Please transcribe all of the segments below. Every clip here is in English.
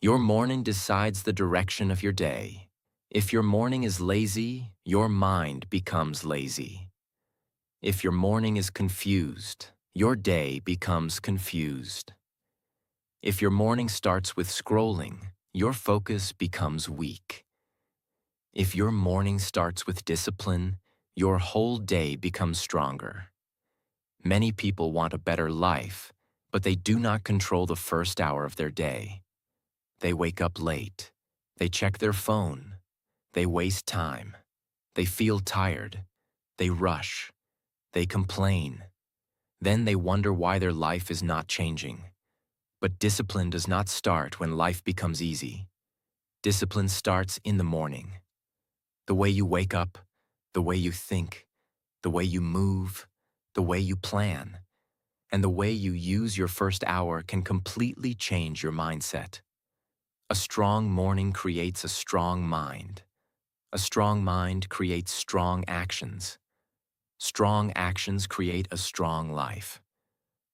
Your morning decides the direction of your day. If your morning is lazy, your mind becomes lazy. If your morning is confused, your day becomes confused. If your morning starts with scrolling, your focus becomes weak. If your morning starts with discipline, your whole day becomes stronger. Many people want a better life, but they do not control the first hour of their day. They wake up late. They check their phone. They waste time. They feel tired. They rush. They complain. Then they wonder why their life is not changing. But discipline does not start when life becomes easy. Discipline starts in the morning. The way you wake up, the way you think, the way you move, the way you plan, and the way you use your first hour can completely change your mindset. A strong morning creates a strong mind. A strong mind creates strong actions. Strong actions create a strong life.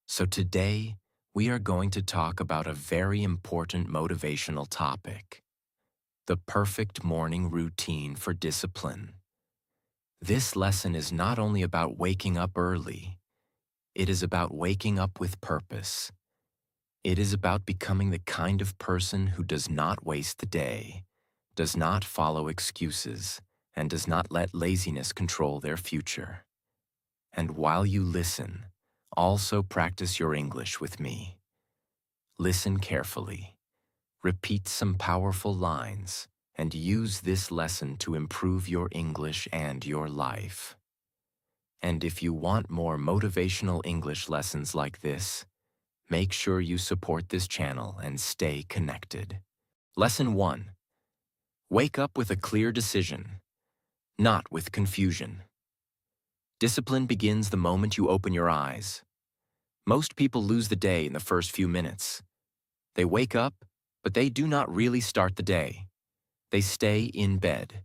So today, we are going to talk about a very important motivational topic: the perfect morning routine for discipline. This lesson is not only about waking up early, it is about waking up with purpose. It is about becoming the kind of person who does not waste the day, does not follow excuses, and does not let laziness control their future. And while you listen, also practice your English with me. Listen carefully, repeat some powerful lines, and use this lesson to improve your English and your life. And if you want more motivational English lessons like this, make sure you support this channel and stay connected. Lesson 1. Wake up with a clear decision, not with confusion. Discipline begins the moment you open your eyes. Most people lose the day in the first few minutes. They wake up, but they do not really start the day. They stay in bed.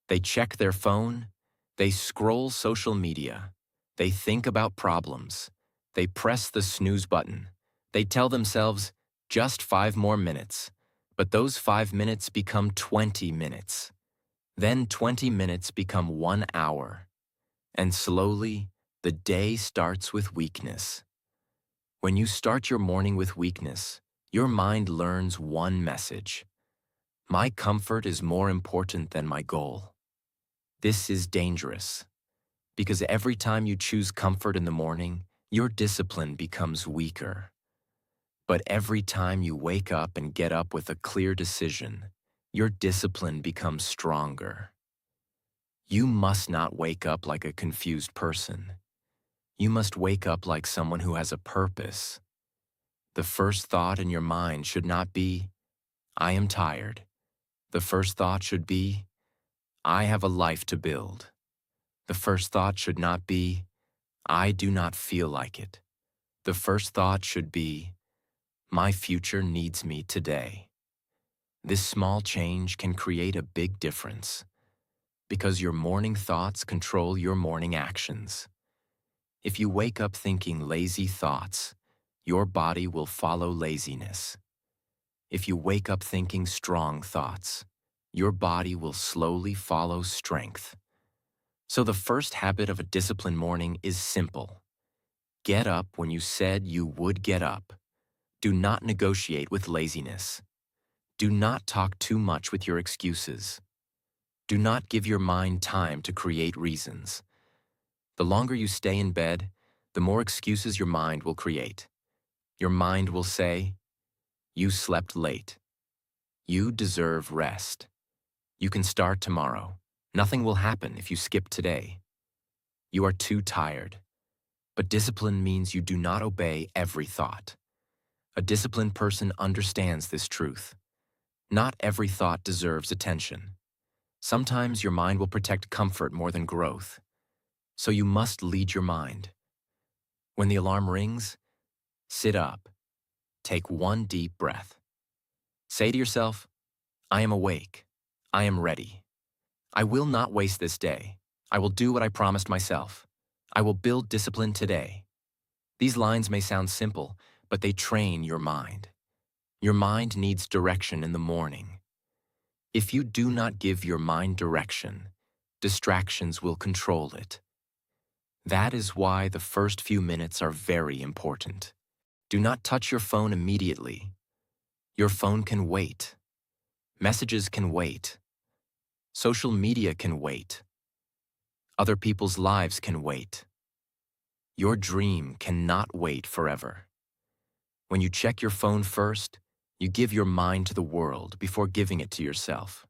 They check their phone. They scroll social media. They think about problems. They press the snooze button. They tell themselves, just 5 more minutes. But those 5 minutes become 20 minutes. Then 20 minutes become 1 hour. And slowly, the day starts with weakness. When you start your morning with weakness, your mind learns one message: my comfort is more important than my goal. This is dangerous, because every time you choose comfort in the morning, your discipline becomes weaker. But every time you wake up and get up with a clear decision, your discipline becomes stronger. You must not wake up like a confused person. You must wake up like someone who has a purpose. The first thought in your mind should not be, I am tired. The first thought should be, I have a life to build. The first thought should not be, I do not feel like it. The first thought should be, my future needs me today. This small change can create a big difference, because your morning thoughts control your morning actions. If you wake up thinking lazy thoughts, your body will follow laziness. If you wake up thinking strong thoughts, your body will slowly follow strength. So the first habit of a disciplined morning is simple. Get up when you said you would get up. Do not negotiate with laziness. Do not talk too much with your excuses. Do not give your mind time to create reasons. The longer you stay in bed, the more excuses your mind will create. Your mind will say, you slept late. You deserve rest. You can start tomorrow. Nothing will happen if you skip today. You are too tired. But discipline means you do not obey every thought. A disciplined person understands this truth. Not every thought deserves attention. Sometimes your mind will protect comfort more than growth. So you must lead your mind. When the alarm rings, sit up. Take one deep breath. Say to yourself, I am awake. I am ready. I will not waste this day. I will do what I promised myself. I will build discipline today. These lines may sound simple, but they train your mind. Your mind needs direction in the morning. If you do not give your mind direction, distractions will control it. That is why the first few minutes are very important. Do not touch your phone immediately. Your phone can wait. Messages can wait. Social media can wait. Other people's lives can wait. Your dream cannot wait forever. When you check your phone first, you give your mind to the world before giving it to yourself.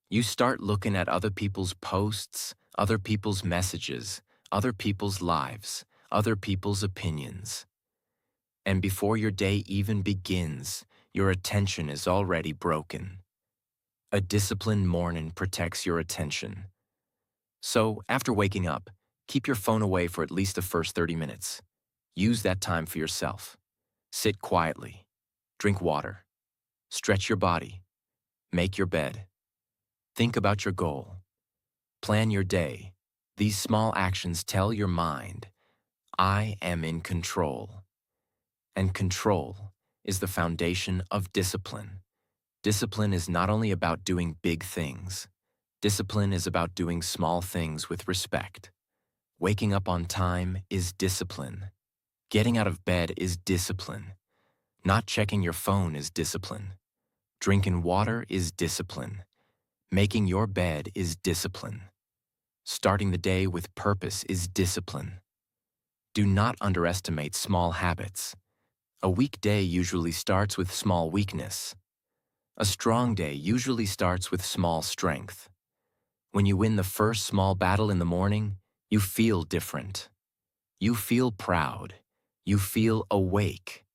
You start looking at other people's posts, other people's messages, other people's lives, other people's opinions. And before your day even begins, your attention is already broken. A disciplined morning protects your attention. So, after waking up, keep your phone away for at least the first 30 minutes. Use that time for yourself. Sit quietly. Drink water. Stretch your body. Make your bed. Think about your goal. Plan your day. These small actions tell your mind, I am in control. And control is the foundation of discipline. Discipline is not only about doing big things. Discipline is about doing small things with respect. Waking up on time is discipline. Getting out of bed is discipline. Not checking your phone is discipline. Drinking water is discipline. Making your bed is discipline. Starting the day with purpose is discipline. Do not underestimate small habits. A weak day usually starts with small weakness. A strong day usually starts with small strength. When you win the first small battle in the morning, you feel different. You feel proud. You feel awake.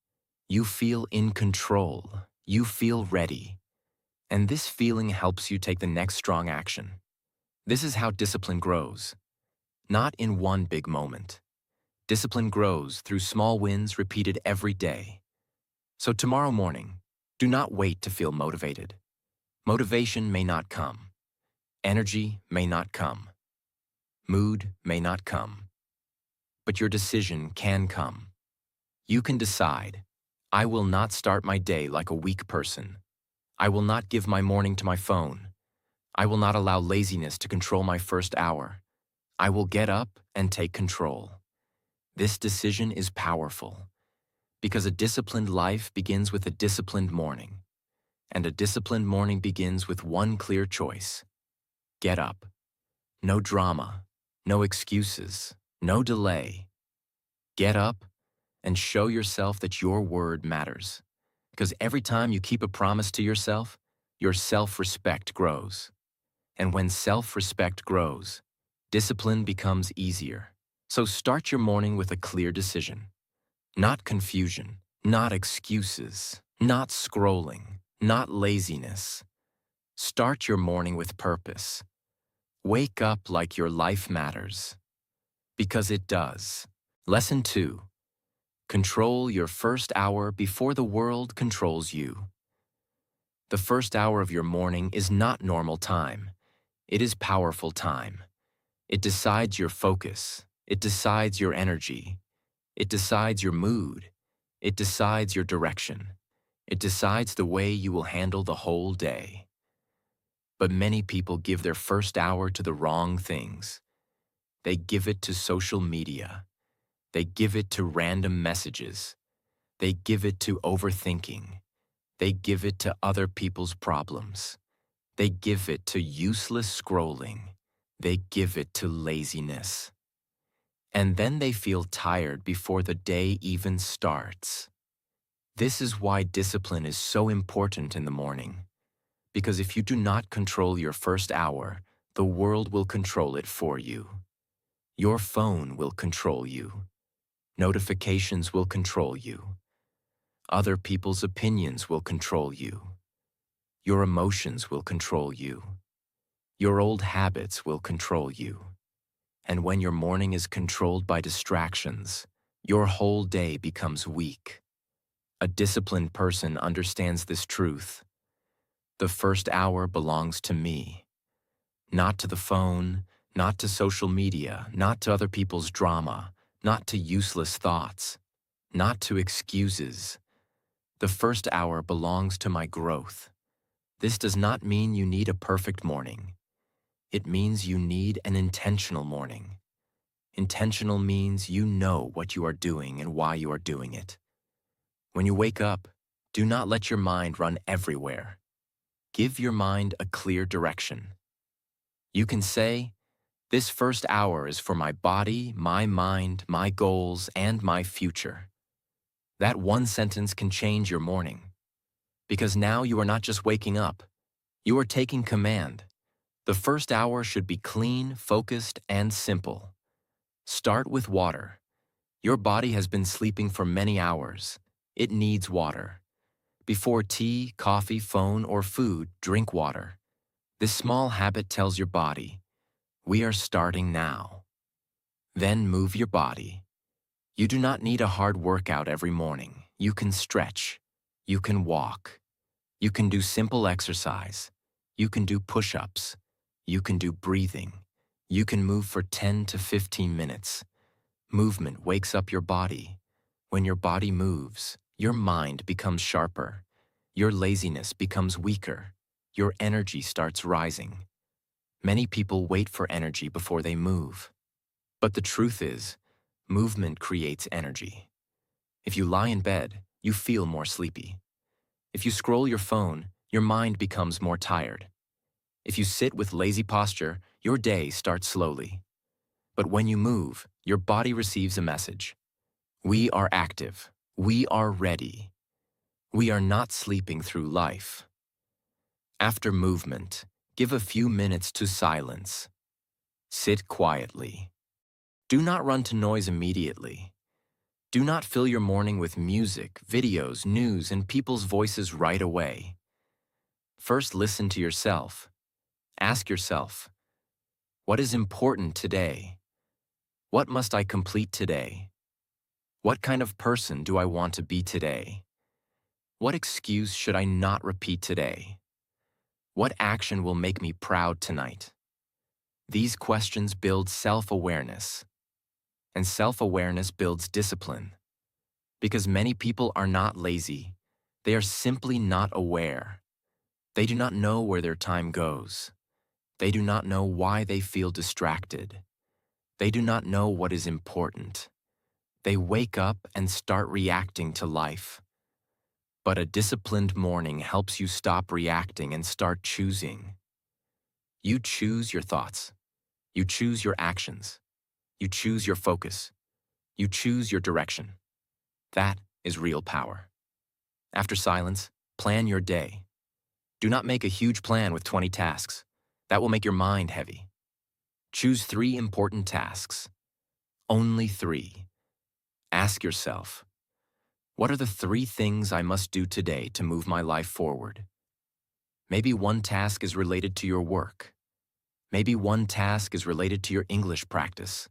You feel in control. You feel ready. And this feeling helps you take the next strong action. This is how discipline grows. Not in one big moment. Discipline grows through small wins repeated every day. So tomorrow morning, do not wait to feel motivated. Motivation may not come. Energy may not come. Mood may not come. But your decision can come. You can decide, I will not start my day like a weak person. I will not give my morning to my phone. I will not allow laziness to control my first hour. I will get up and take control. This decision is powerful because a disciplined life begins with a disciplined morning, and a disciplined morning begins with one clear choice. Get up. No drama, no excuses, no delay. Get up and show yourself that your word matters. Because every time you keep a promise to yourself, your self-respect grows. And when self-respect grows, discipline becomes easier. So start your morning with a clear decision. Not confusion, not excuses, not scrolling, not laziness. Start your morning with purpose. Wake up like your life matters. Because it does. Lesson 2. Control your first hour before the world controls you. The first hour of your morning is not normal time. It is powerful time. It decides your focus. It decides your energy. It decides your mood. It decides your direction. It decides the way you will handle the whole day. But many people give their first hour to the wrong things. They give it to social media. They give it to random messages. They give it to overthinking. They give it to other people's problems. They give it to useless scrolling. They give it to laziness. And then they feel tired before the day even starts. This is why discipline is so important in the morning. Because if you do not control your first hour, the world will control it for you. Your phone will control you. Notifications will control you. Other people's opinions will control you. Your emotions will control you. Your old habits will control you. And when your morning is controlled by distractions, your whole day becomes weak. A disciplined person understands this truth. The first hour belongs to me. Not to the phone, not to social media, not to other people's drama, not to useless thoughts, not to excuses. The first hour belongs to my growth. This does not mean you need a perfect morning. It means you need an intentional morning. Intentional means you know what you are doing and why you are doing it. When you wake up, do not let your mind run everywhere. Give your mind a clear direction. You can say, "This first hour is for my body, my mind, my goals, and my future." That one sentence can change your morning. Because now you are not just waking up, you are taking command. The first hour should be clean, focused, and simple. Start with water. Your body has been sleeping for many hours. It needs water. Before tea, coffee, phone, or food, drink water. This small habit tells your body, we are starting now. Then move your body. You do not need a hard workout every morning. You can stretch. You can walk. You can do simple exercise. You can do push-ups. You can do breathing. You can move for 10 to 15 minutes. Movement wakes up your body. When your body moves, your mind becomes sharper. Your laziness becomes weaker. Your energy starts rising. Many people wait for energy before they move. But the truth is, movement creates energy. If you lie in bed, you feel more sleepy. If you scroll your phone, your mind becomes more tired. If you sit with lazy posture, your day starts slowly. But when you move, your body receives a message. We are active. We are ready. We are not sleeping through life. After movement, give a few minutes to silence. Sit quietly. Do not run to noise immediately. Do not fill your morning with music, videos, news, and people's voices right away. First, listen to yourself. Ask yourself, what is important today? What must I complete today? What kind of person do I want to be today? What excuse should I not repeat today? What action will make me proud tonight? These questions build self-awareness, and self-awareness builds discipline. Because many people are not lazy, they are simply not aware. They do not know where their time goes. They do not know why they feel distracted. They do not know what is important. They wake up and start reacting to life. But a disciplined morning helps you stop reacting and start choosing. You choose your thoughts. You choose your actions. You choose your focus. You choose your direction. That is real power. After silence, plan your day. Do not make a huge plan with 20 tasks. That will make your mind heavy. Choose 3 important tasks. Only 3. Ask yourself, what are the 3 things I must do today to move my life forward? Maybe one task is related to your work. Maybe one task is related to your English practice.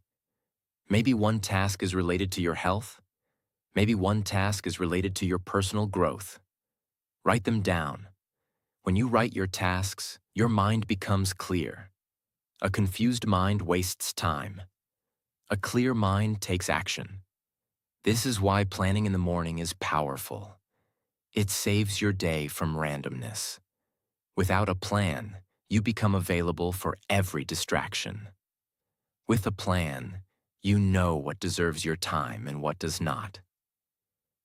Maybe one task is related to your health. Maybe one task is related to your personal growth. Write them down. When you write your tasks, your mind becomes clear. A confused mind wastes time. A clear mind takes action. This is why planning in the morning is powerful. It saves your day from randomness. Without a plan, you become available for every distraction. With a plan, you know what deserves your time and what does not.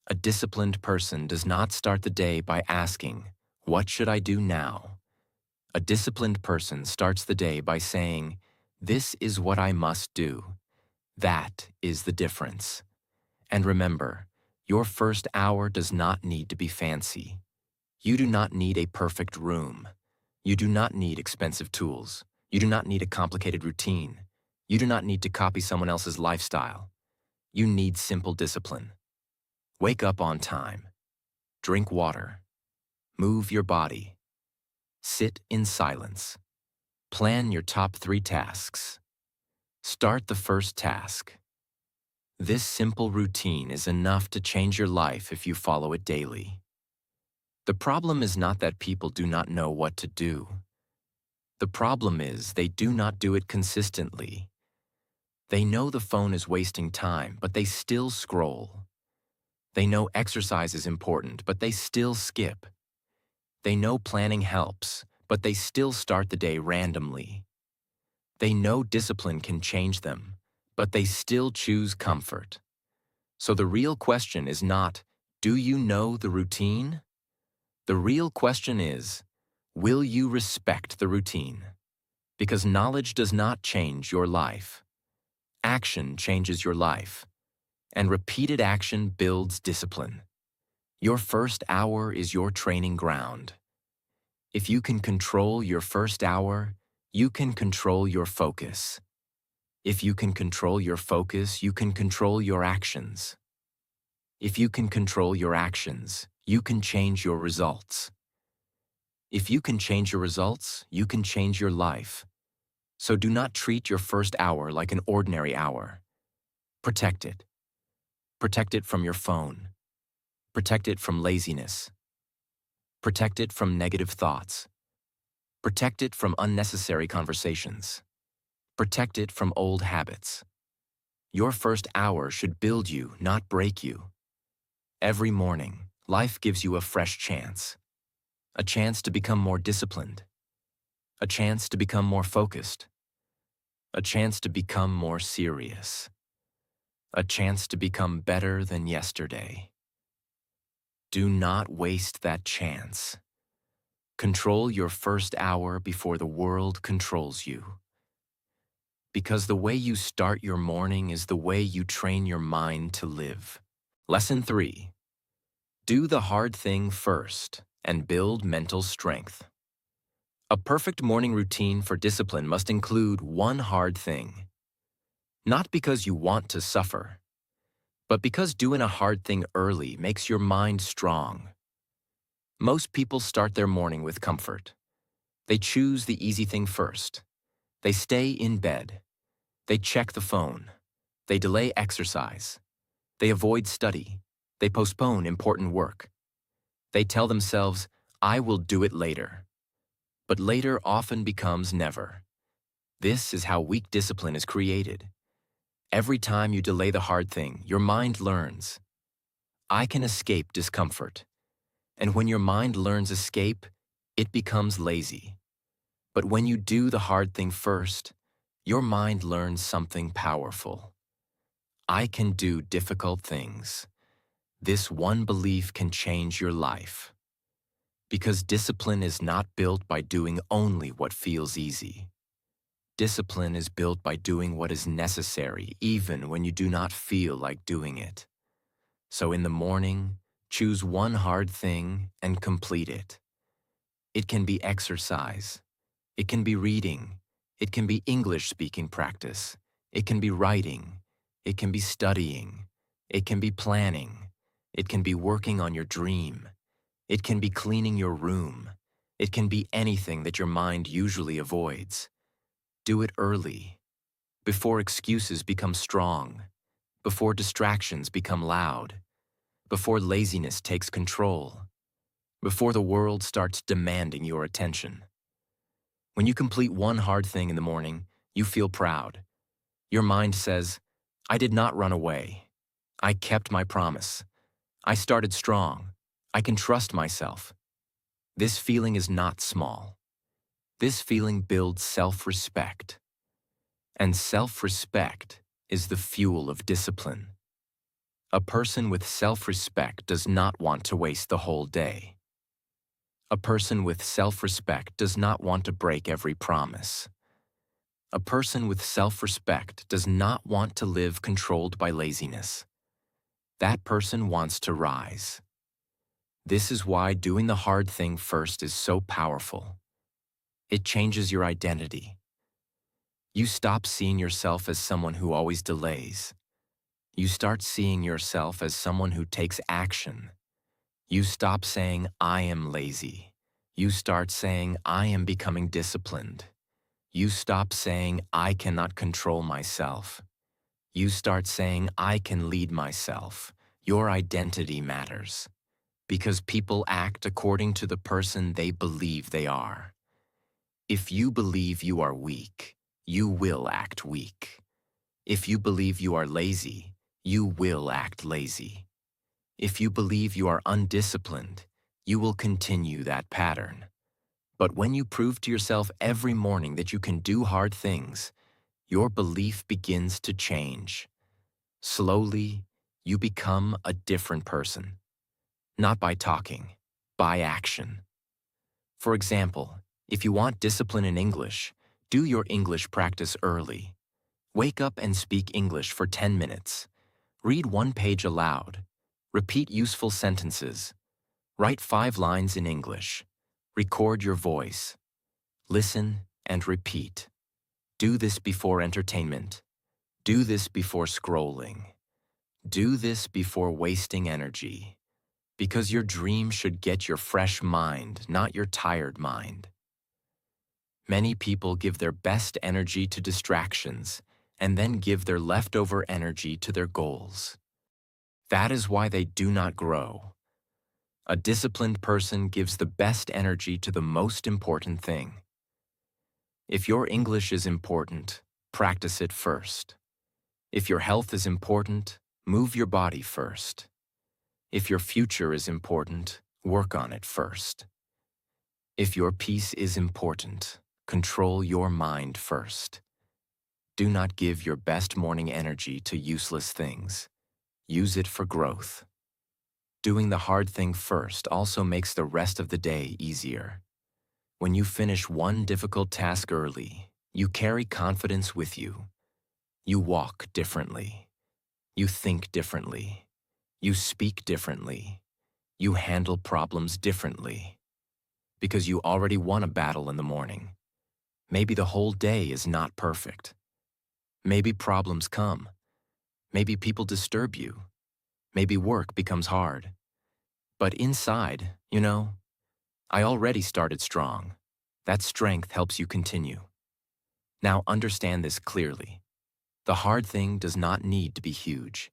A disciplined person does not start the day by asking, "What should I do now?" A disciplined person starts the day by saying, "This is what I must do." That is the difference. And remember, your first hour does not need to be fancy. You do not need a perfect room. You do not need expensive tools. You do not need a complicated routine. You do not need to copy someone else's lifestyle. You need simple discipline. Wake up on time. Drink water. Move your body. Sit in silence. Plan your top 3 tasks. Start the first task. This simple routine is enough to change your life if you follow it daily. The problem is not that people do not know what to do. The problem is they do not do it consistently. They know the phone is wasting time, but they still scroll. They know exercise is important, but they still skip. They know planning helps, but they still start the day randomly. They know discipline can change them, but they still choose comfort. So the real question is not, do you know the routine? The real question is, will you respect the routine? Because knowledge does not change your life. Action changes your life, and repeated action builds discipline. Your first hour is your training ground. If you can control your first hour, you can control your focus. If you can control your focus, you can control your actions. If you can control your actions, you can change your results. If you can change your results, you can change your life. So do not treat your first hour like an ordinary hour. Protect it. Protect it from your phone. Protect it from laziness. Protect it from negative thoughts. Protect it from unnecessary conversations. Protect it from old habits. Your first hour should build you, not break you. Every morning, life gives you a fresh chance. A chance to become more disciplined. A chance to become more focused. A chance to become more serious. A chance to become better than yesterday. Do not waste that chance. Control your first hour before the world controls you. Because the way you start your morning is the way you train your mind to live. Lesson 3. Do the hard thing first and build mental strength. A perfect morning routine for discipline must include one hard thing. Not because you want to suffer, but because doing a hard thing early makes your mind strong. Most people start their morning with comfort. They choose the easy thing first. They stay in bed. They check the phone. They delay exercise. They avoid study. They postpone important work. They tell themselves, I will do it later. But later often becomes never. This is how weak discipline is created. Every time you delay the hard thing, your mind learns, I can escape discomfort. And when your mind learns escape, it becomes lazy. But when you do the hard thing first, your mind learns something powerful. I can do difficult things. This one belief can change your life. Because discipline is not built by doing only what feels easy. Discipline is built by doing what is necessary even when you do not feel like doing it. So in the morning, choose one hard thing and complete it. It can be exercise. It can be reading. It can be English speaking practice. It can be writing. It can be studying. It can be planning. It can be working on your dream. It can be cleaning your room. It can be anything that your mind usually avoids. Do it early, before excuses become strong, before distractions become loud, before laziness takes control, before the world starts demanding your attention. When you complete one hard thing in the morning, you feel proud. Your mind says, I did not run away. I kept my promise. I started strong. I can trust myself. This feeling is not small. This feeling builds self-respect. And self-respect is the fuel of discipline. A person with self-respect does not want to waste the whole day. A person with self-respect does not want to break every promise. A person with self-respect does not want to live controlled by laziness. That person wants to rise. This is why doing the hard thing first is so powerful. It changes your identity. You stop seeing yourself as someone who always delays. You start seeing yourself as someone who takes action. You stop saying, I am lazy. You start saying, I am becoming disciplined. You stop saying, I cannot control myself. You start saying, I can lead myself. Your identity matters. Because people act according to the person they believe they are. If you believe you are weak, you will act weak. If you believe you are lazy, you will act lazy. If you believe you are undisciplined, you will continue that pattern. But when you prove to yourself every morning that you can do hard things, your belief begins to change. Slowly, you become a different person. Not by talking, by action. For example, if you want discipline in English, do your English practice early. Wake up and speak English for 10 minutes. Read one page aloud. Repeat useful sentences. Write 5 lines in English. Record your voice. Listen and repeat. Do this before entertainment. Do this before scrolling. Do this before wasting energy. Because your dream should get your fresh mind, not your tired mind. Many people give their best energy to distractions and then give their leftover energy to their goals. That is why they do not grow. A disciplined person gives the best energy to the most important thing. If your English is important, practice it first. If your health is important, move your body first. If your future is important, work on it first. If your peace is important, control your mind first. Do not give your best morning energy to useless things. Use it for growth. Doing the hard thing first also makes the rest of the day easier. When you finish one difficult task early, you carry confidence with you. You walk differently. You think differently. You speak differently. You handle problems differently. Because you already won a battle in the morning. Maybe the whole day is not perfect. Maybe problems come. Maybe people disturb you. Maybe work becomes hard. But inside, I already started strong. That strength helps you continue. Now understand this clearly. The hard thing does not need to be huge.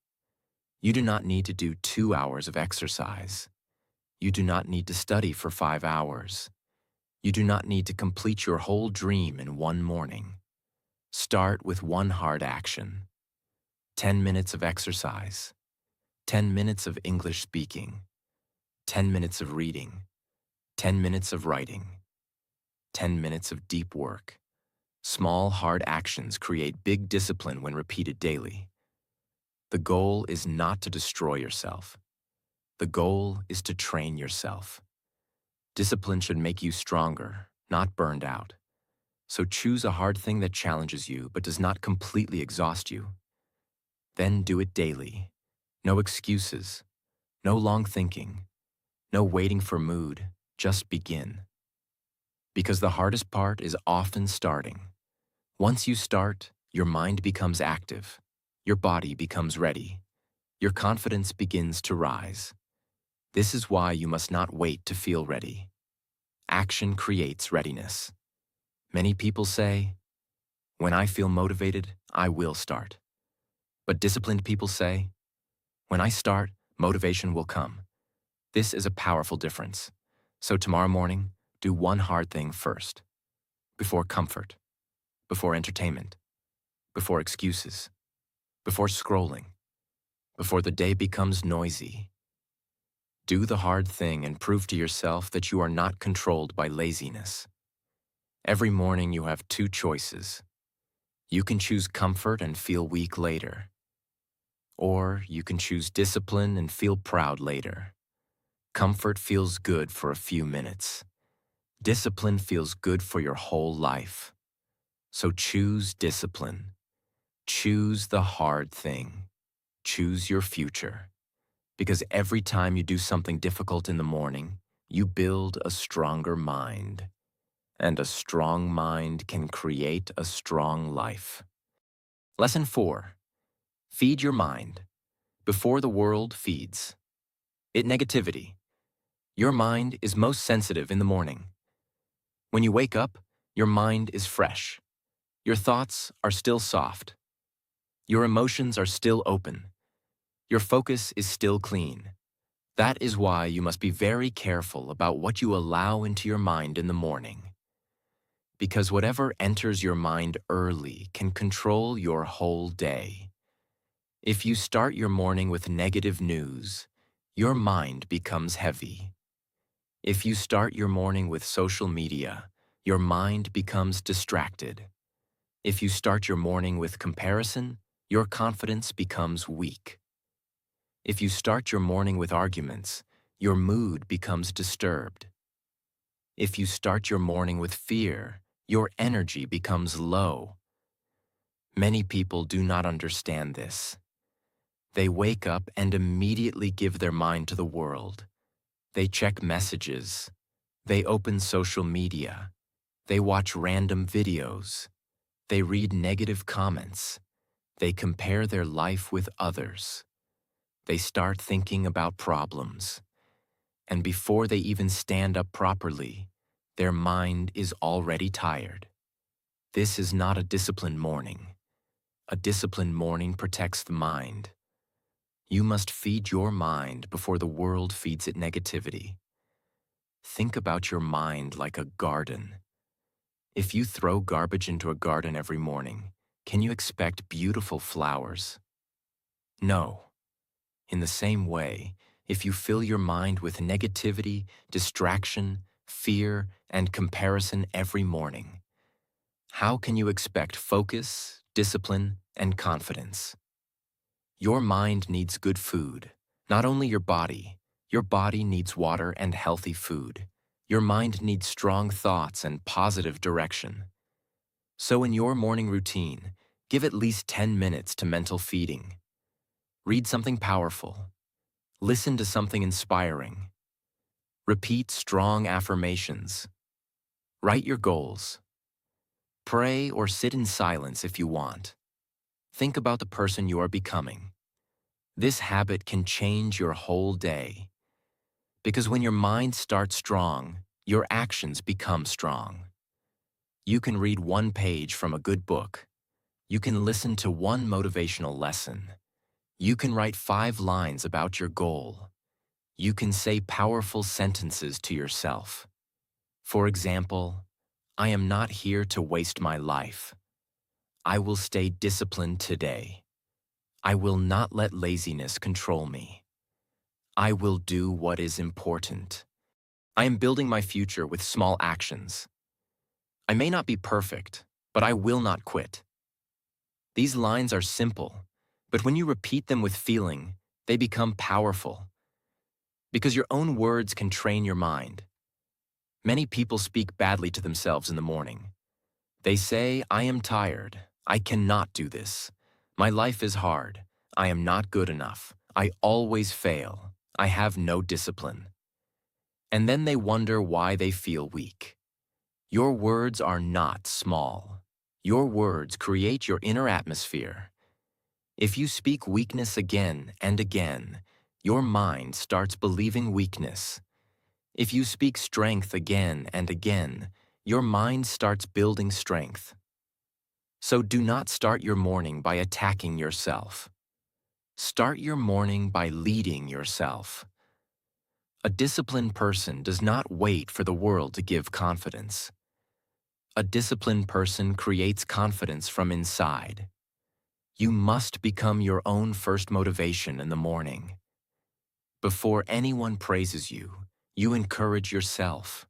You do not need to do 2 hours of exercise. You do not need to study for 5 hours. You do not need to complete your whole dream in one morning. Start with one hard action. 10 minutes of exercise. 10 minutes of English speaking. 10 minutes of reading. 10 minutes of writing. 10 minutes of deep work. Small, hard actions create big discipline when repeated daily. The goal is not to destroy yourself. The goal is to train yourself. Discipline should make you stronger, not burned out. So choose a hard thing that challenges you but does not completely exhaust you. Then do it daily. No excuses. No long thinking. No waiting for mood. Just begin. Because the hardest part is often starting. Once you start, your mind becomes active. Your body becomes ready. Your confidence begins to rise. This is why you must not wait to feel ready. Action creates readiness. Many people say, "When I feel motivated, I will start." But disciplined people say, "When I start, motivation will come." This is a powerful difference. So tomorrow morning, do one hard thing first. Before comfort. Before entertainment. Before excuses. Before scrolling. Before the day becomes noisy. Do the hard thing and prove to yourself that you are not controlled by laziness. Every morning you have 2 choices. You can choose comfort and feel weak later. Or you can choose discipline and feel proud later. Comfort feels good for a few minutes. Discipline feels good for your whole life. So choose discipline. Choose the hard thing. Choose your future. Because every time you do something difficult in the morning, you build a stronger mind. And a strong mind can create a strong life. Lesson 4. Feed your mind. Before the world feeds it negativity. Your mind is most sensitive in the morning. When you wake up, your mind is fresh. Your thoughts are still soft. Your emotions are still open. Your focus is still clean. That is why you must be very careful about what you allow into your mind in the morning. Because whatever enters your mind early can control your whole day. If you start your morning with negative news, your mind becomes heavy. If you start your morning with social media, your mind becomes distracted. If you start your morning with comparison, your confidence becomes weak. If you start your morning with arguments, your mood becomes disturbed. If you start your morning with fear, your energy becomes low. Many people do not understand this. They wake up and immediately give their mind to the world. They check messages. They open social media. They watch random videos. They read negative comments. They compare their life with others. They start thinking about problems. And before they even stand up properly, their mind is already tired. This is not a disciplined morning. A disciplined morning protects the mind. You must feed your mind before the world feeds it negativity. Think about your mind like a garden. If you throw garbage into a garden every morning, can you expect beautiful flowers? No. In the same way, if you fill your mind with negativity, distraction, fear, and comparison every morning, how can you expect focus, discipline, and confidence? Your mind needs good food, not only your body. Your body needs water and healthy food. Your mind needs strong thoughts and positive direction. So in your morning routine, give at least 10 minutes to mental feeding. Read something powerful. Listen to something inspiring. Repeat strong affirmations. Write your goals. Pray or sit in silence if you want. Think about the person you are becoming. This habit can change your whole day. Because when your mind starts strong, your actions become strong. You can read one page from a good book. You can listen to one motivational lesson. You can write 5 lines about your goal. You can say powerful sentences to yourself. For example, I am not here to waste my life. I will stay disciplined today. I will not let laziness control me. I will do what is important. I am building my future with small actions. I may not be perfect, but I will not quit. These lines are simple, but when you repeat them with feeling, they become powerful. Because your own words can train your mind. Many people speak badly to themselves in the morning. They say, I am tired. I cannot do this. My life is hard. I am not good enough. I always fail. I have no discipline. And then they wonder why they feel weak. Your words are not small. Your words create your inner atmosphere. If you speak weakness again and again, your mind starts believing weakness. If you speak strength again and again, your mind starts building strength. So do not start your morning by attacking yourself. Start your morning by leading yourself. A disciplined person does not wait for the world to give confidence. A disciplined person creates confidence from inside. You must become your own first motivation in the morning. Before anyone praises you, you encourage yourself.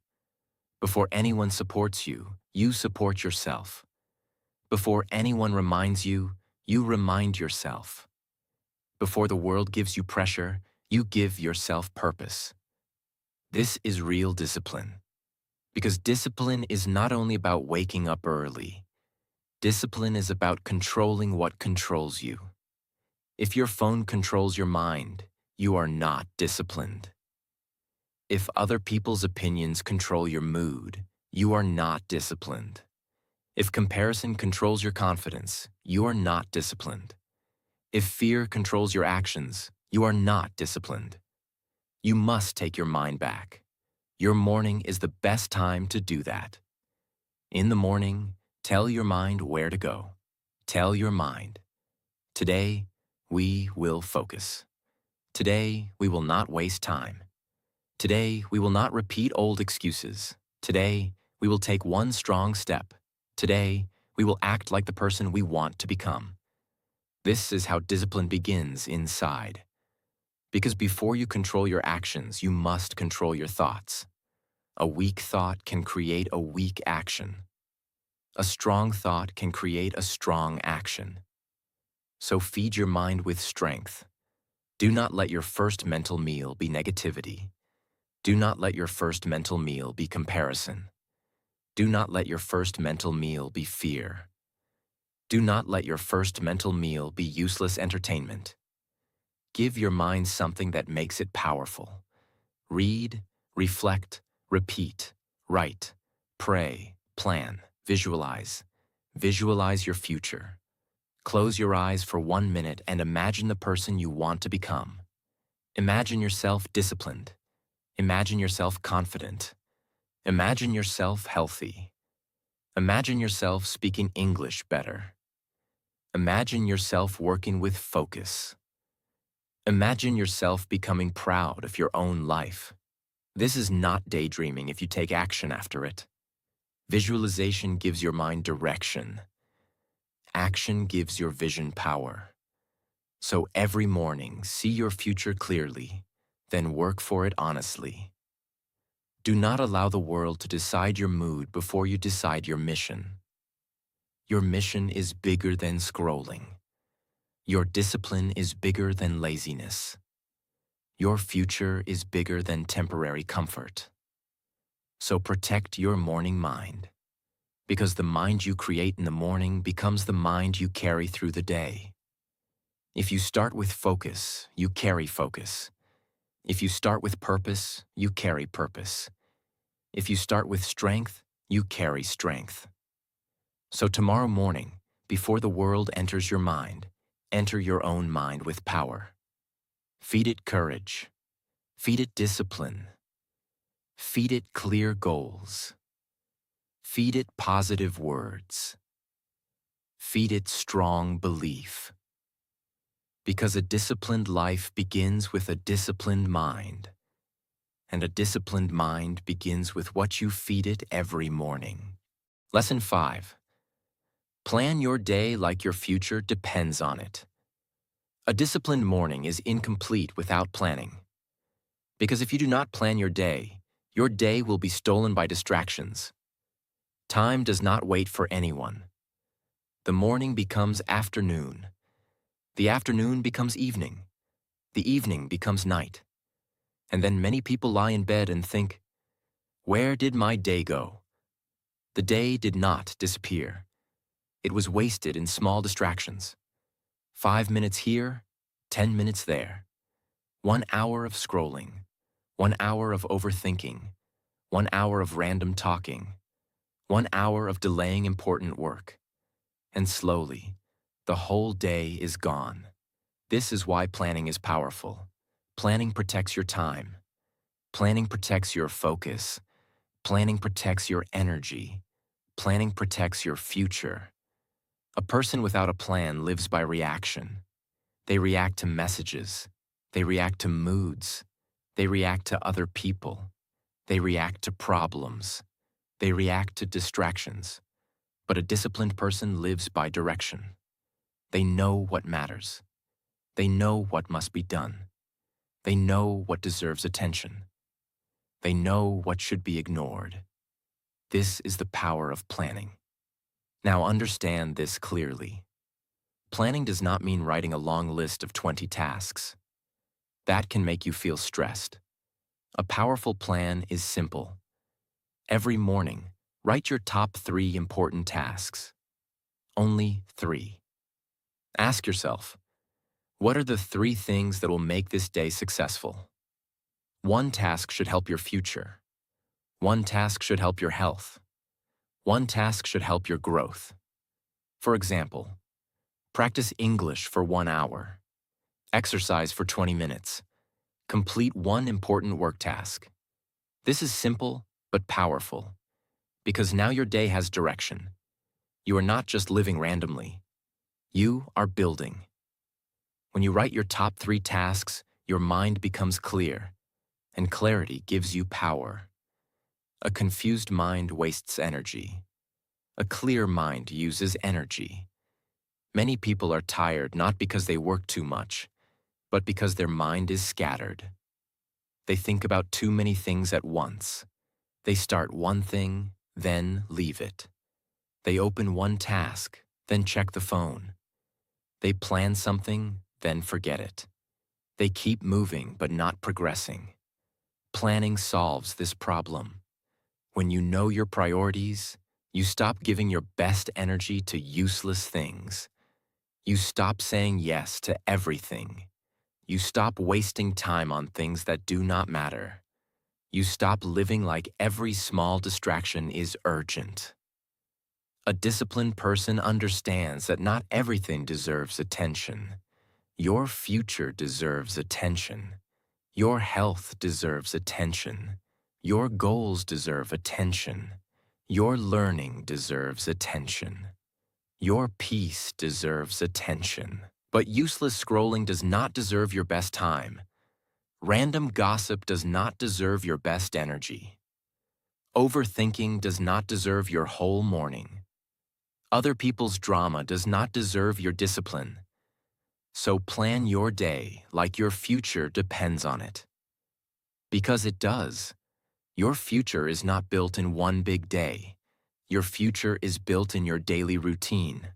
Before anyone supports you, you support yourself. Before anyone reminds you, you remind yourself. Before the world gives you pressure, you give yourself purpose. This is real discipline. Because discipline is not only about waking up early. Discipline is about controlling what controls you. If your phone controls your mind, you are not disciplined. If other people's opinions control your mood, you are not disciplined. If comparison controls your confidence, you are not disciplined. If fear controls your actions, you are not disciplined. You must take your mind back. Your morning is the best time to do that. In the morning, tell your mind where to go. Tell your mind, today, we will focus. Today, we will not waste time. Today, we will not repeat old excuses. Today, we will take one strong step. Today, we will act like the person we want to become. This is how discipline begins inside. Because before you control your actions, you must control your thoughts. A weak thought can create a weak action. A strong thought can create a strong action. So feed your mind with strength. Do not let your first mental meal be negativity. Do not let your first mental meal be comparison. Do not let your first mental meal be fear. Do not let your first mental meal be useless entertainment. Give your mind something that makes it powerful. Read, reflect, repeat, write, pray, plan, visualize. Visualize your future. Close your eyes for 1 minute and imagine the person you want to become. Imagine yourself disciplined. Imagine yourself confident. Imagine yourself healthy. Imagine yourself speaking English better. Imagine yourself working with focus. Imagine yourself becoming proud of your own life. This is not daydreaming if you take action after it. Visualization gives your mind direction. Action gives your vision power. So every morning, see your future clearly, then work for it honestly. Do not allow the world to decide your mood before you decide your mission. Your mission is bigger than scrolling. Your discipline is bigger than laziness. Your future is bigger than temporary comfort. So protect your morning mind, because the mind you create in the morning becomes the mind you carry through the day. If you start with focus, you carry focus. If you start with purpose, you carry purpose. If you start with strength, you carry strength. So tomorrow morning, before the world enters your mind, enter your own mind with power. Feed it courage. Feed it discipline. Feed it clear goals. Feed it positive words. Feed it strong belief. Because a disciplined life begins with a disciplined mind, and a disciplined mind begins with what you feed it every morning. Lesson 5. Plan your day like your future depends on it. A disciplined morning is incomplete without planning. Because if you do not plan your day will be stolen by distractions. Time does not wait for anyone. The morning becomes afternoon. The afternoon becomes evening. The evening becomes night. And then many people lie in bed and think, where did my day go? The day did not disappear. It was wasted in small distractions. 5 minutes here, 10 minutes there. 1 hour of scrolling. 1 hour of overthinking. 1 hour of random talking. 1 hour of delaying important work. And slowly, the whole day is gone. This is why planning is powerful. Planning protects your time. Planning protects your focus. Planning protects your energy. Planning protects your future. A person without a plan lives by reaction. They react to messages. They react to moods. They react to other people. They react to problems. They react to distractions. But a disciplined person lives by direction. They know what matters. They know what must be done. They know what deserves attention. They know what should be ignored. This is the power of planning. Now understand this clearly. Planning does not mean writing a long list of 20 tasks. That can make you feel stressed. A powerful plan is simple. Every morning, write your top 3 important tasks. Only 3. Ask yourself, what are the 3 things that will make this day successful? 1 task should help your future. 1 task should help your health. 1 task should help your growth. For example, practice English for 1 hour. Exercise for 20 minutes. Complete 1 important work task. This is simple but powerful, because now your day has direction. You are not just living randomly. You are building. When you write your top 3 tasks, your mind becomes clear, and clarity gives you power. A confused mind wastes energy. A clear mind uses energy. Many people are tired not because they work too much, but because their mind is scattered. They think about too many things at once. They start one thing, then leave it. They open one task, then check the phone. They plan something, then forget it. They keep moving but not progressing. Planning solves this problem. When you know your priorities, you stop giving your best energy to useless things. You stop saying yes to everything. You stop wasting time on things that do not matter. You stop living like every small distraction is urgent. A disciplined person understands that not everything deserves attention. Your future deserves attention. Your health deserves attention. Your goals deserve attention. Your learning deserves attention. Your peace deserves attention. But useless scrolling does not deserve your best time. Random gossip does not deserve your best energy. Overthinking does not deserve your whole morning. Other people's drama does not deserve your discipline. So plan your day like your future depends on it. Because it does. Your future is not built in one big day. Your future is built in your daily routine.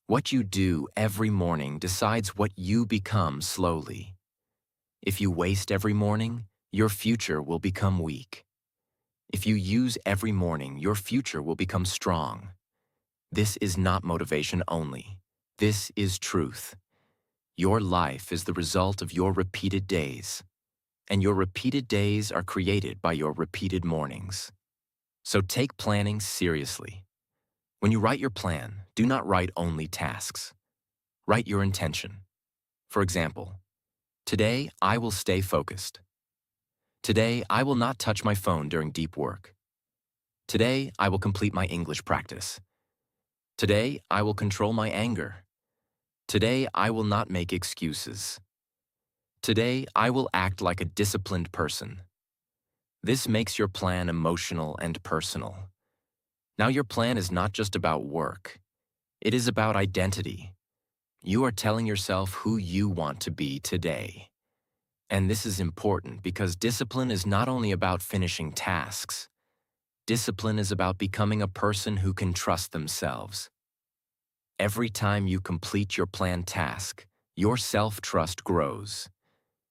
What you do every morning decides what you become slowly. If you waste every morning, your future will become weak. If you use every morning, your future will become strong. This is not motivation only. This is truth. Your life is the result of your repeated days, and your repeated days are created by your repeated mornings. So take planning seriously. When you write your plan, do not write only tasks. Write your intention. For example, today I will stay focused. Today I will not touch my phone during deep work. Today I will complete my English practice. Today I will control my anger. Today I will not make excuses. Today I will act like a disciplined person. This makes your plan emotional and personal. Now your plan is not just about work. It is about identity. You are telling yourself who you want to be today. And this is important because discipline is not only about finishing tasks. Discipline is about becoming a person who can trust themselves. Every time you complete your planned task, your self-trust grows.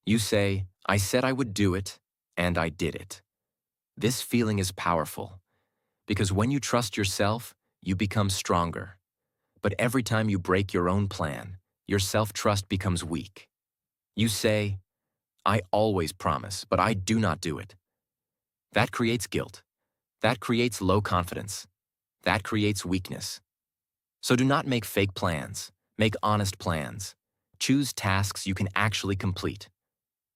You say, I said I would do it, and I did it. This feeling is powerful, because when you trust yourself, you become stronger. But every time you break your own plan, your self-trust becomes weak. You say, I always promise, but I do not do it. That creates guilt. That creates low confidence. That creates weakness. So do not make fake plans. Make honest plans. Choose tasks you can actually complete.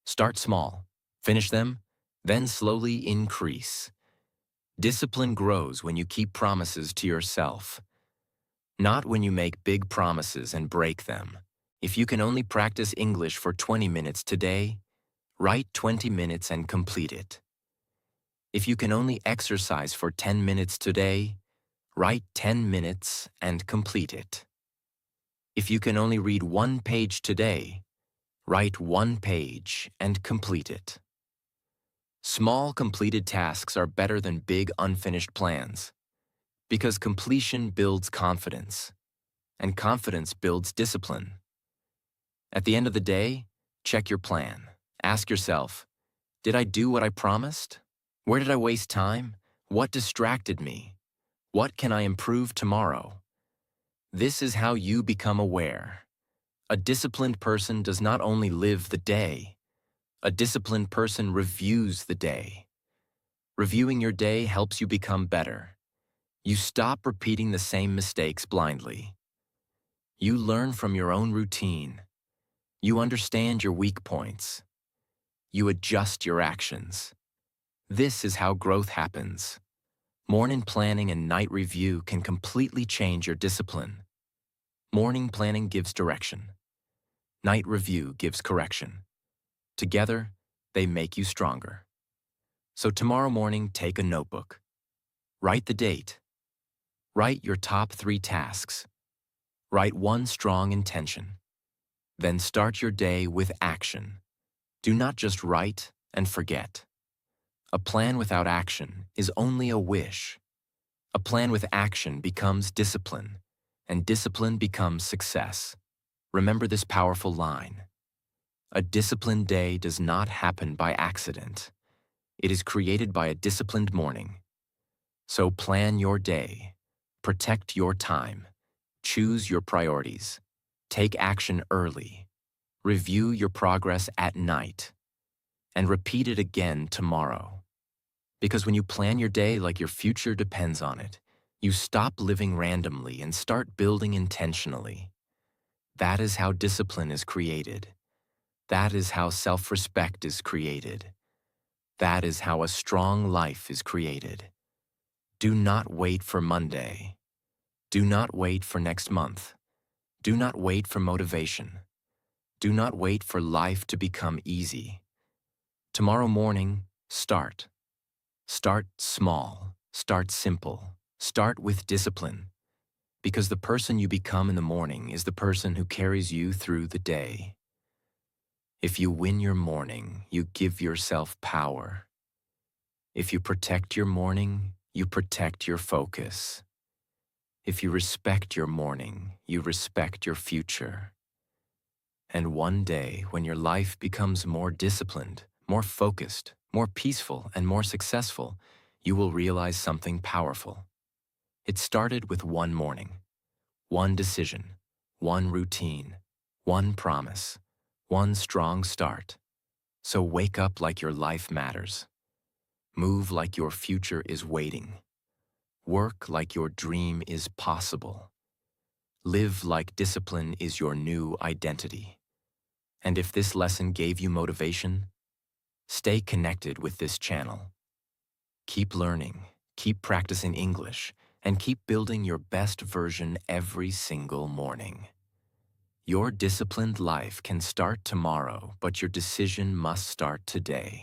Start small. Finish them, then slowly increase. Discipline grows when you keep promises to yourself, not when you make big promises and break them. If you can only practice English for 20 minutes today, write 20 minutes and complete it. If you can only exercise for 10 minutes today, write 10 minutes and complete it. If you can only read one page today, write one page and complete it. Small completed tasks are better than big unfinished plans, because completion builds confidence, and confidence builds discipline. At the end of the day, check your plan. Ask yourself, did I do what I promised? Where did I waste time? What distracted me? What can I improve tomorrow? This is how you become aware. A disciplined person does not only live the day. A disciplined person reviews the day. Reviewing your day helps you become better. You stop repeating the same mistakes blindly. You learn from your own routine. You understand your weak points. You adjust your actions. This is how growth happens. Morning planning and night review can completely change your discipline. Morning planning gives direction. Night review gives correction. Together, they make you stronger. So tomorrow morning, take a notebook. Write the date. Write your top 3 tasks. Write one strong intention. Then start your day with action. Do not just write and forget. A plan without action is only a wish. A plan with action becomes discipline, and discipline becomes success. Remember this powerful line. A disciplined day does not happen by accident. It is created by a disciplined morning. So plan your day. Protect your time. Choose your priorities. Take action early. Review your progress at night. And repeat it again tomorrow. Because when you plan your day like your future depends on it, you stop living randomly and start building intentionally. That is how discipline is created. That is how self-respect is created. That is how a strong life is created. Do not wait for Monday. Do not wait for next month. Do not wait for motivation. Do not wait for life to become easy. Tomorrow morning, start. Start small. Start simple. Start with discipline. Because the person you become in the morning is the person who carries you through the day. If you win your morning, you give yourself power. If you protect your morning, you protect your focus. If you respect your morning, you respect your future. And one day, when your life becomes more disciplined, more focused, more peaceful, and more successful, you will realize something powerful. It started with one morning, one decision, one routine, one promise, one strong start. So wake up like your life matters. Move like your future is waiting. Work like your dream is possible. Live like discipline is your new identity. And if this lesson gave you motivation, stay connected with this channel. Keep learning, keep practicing English, and keep building your best version every single morning. Your disciplined life can start tomorrow, but your decision must start today.